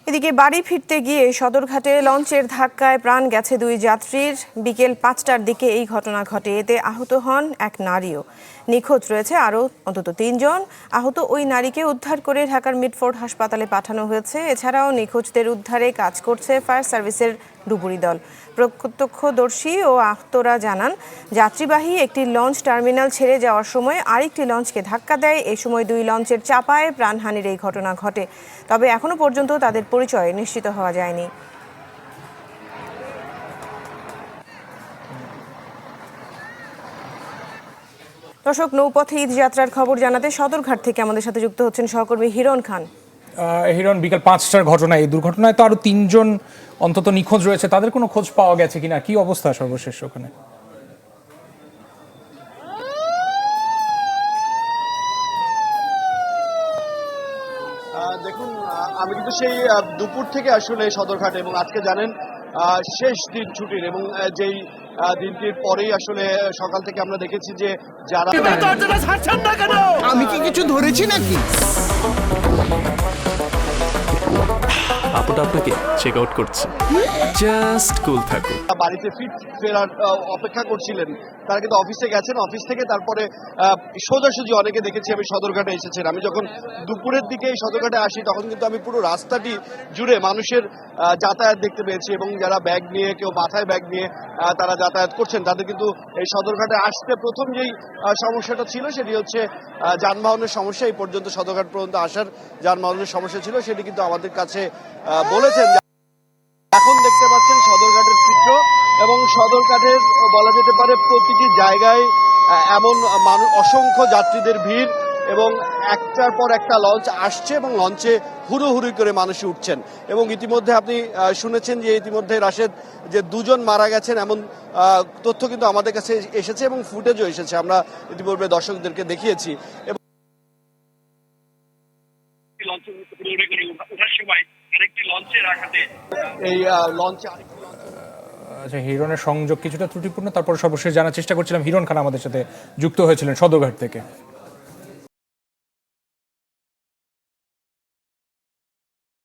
এদিকে বাড়ি ফিরতে গিয়ে সদরঘাটে লঞ্চের ধাক্কায় প্রাণ গেছে দুই যাত্রীর। বিকেল ৫টার দিকে এই ঘটনা ঘটে। এতে আহত হন এক নারীও। নিখোঁজ রয়েছে আরও অন্তত ৩ জন। আহত ওই নারীকে উদ্ধার করে ঢাকার মিডফোর্ড হাসপাতালে পাঠানো হয়েছে। এছাড়াও নিখোঁজদের উদ্ধারে কাজ করছে ফায়ার সার্ভিসের ডুবুরি দল। প্রত্যক্ষদর্শী ও আহতরা জানান, যাত্রীবাহী একটি লঞ্চ টার্মিনাল ছেড়ে যাওয়ার সময় আরেকটি লঞ্চকে ধাক্কা দেয়। এই সময় দুই লঞ্চের চাপায় প্রাণহানির এই ঘটনা ঘটে। তবে এখনো পর্যন্ত তাদের পরিচয় নিশ্চিত হওয়া যায়নি। দর্শক, নৌপথে ঈদ যাত্রার খবর জানাতে সদরঘাট থেকে আমাদের সাথে যুক্ত হচ্ছেন সহকর্মী হিরণ খান। হিরণ, বিকেল ৫টার ঘটনা, এই দুর্ঘটনায় তো আরো ৩ জন অন্তত নিখোঁজ রয়েছে। তাদের কোনো খোঁজ পাওয়া গেছে কিনা? কি অবস্থা সর্বশেষ ওখানে? দেখুন, আমি কিন্তু সেই দুপুর থেকে আসলে সদরঘাট, এবং আজকে জানেন শেষ দিন ছুটির, এবং যেই দিনটির পরেই আসলে সকাল থেকে আমরা দেখেছি যে যারা আমি কি কিছু ধরেছি নাকি? আপুটা আপনাকে চেক আউট করছে, জাস্ট কুল থাকুন। বাড়িতে ফেরার অপেক্ষা করছিলেন, তারা কিন্তু অফিসে গেছেন। অফিস থেকে তারপরে সোজাসুজি অনেকে দেখেছি আমি সদরঘাটে এসেছেন। আমি যখন দুপুরের দিকে এই সদরঘাটে আসি তখন কিন্তু আমি পুরো রাস্তাটি জুড়ে মানুষের যাতায়াত দেখতে পেয়েছি, এবং যারা ব্যাগ নিয়ে, কেউ মাথায় ব্যাগ নিয়ে তারা যাতায়াত করছেন, তাদের কিন্তু এই সদরঘাটে আসতে প্রথম যেই সমস্যাটা ছিল সেটি হচ্ছে যানবাহনের সমস্যা। এই পর্যন্ত সদরঘাট পর্যন্ত আসার যানবাহনের সমস্যা ছিল, সেটি কিন্তু আমাদের কাছে বলেছেন। এখন দেখতে পাচ্ছেন সদরঘাটের চিত্র, এবং সদরঘাটের বলা যেতে পারে প্রতিটি জায়গায় এমন অসংখ্য যাত্রীদের ভিড়, এবং একটার পর একটা লঞ্চ আসছে এবং লঞ্চে হুড়োহুড়ি করে মানুষ উঠছেন। এবং ইতিমধ্যে আপনি শুনেছেন যে ইতিমধ্যে রাশেদ যে 2 জন মারা গেছেন এমন তথ্য কিন্তু আমাদের কাছে এসেছে, এবং ফুটেজও এসেছে, আমরা ইতিপূর্বে দর্শকদেরকে দেখিয়েছি। এবং এই লঞ্চে আচ্ছা, হিরণের সংযোগ কিছুটা ত্রুটিপূর্ণ। তারপর সর্বশেষ জানার চেষ্টা করছিলাম। হিরণ খান আমাদের সাথে যুক্ত হয়েছিলেন সদরঘাট থেকে।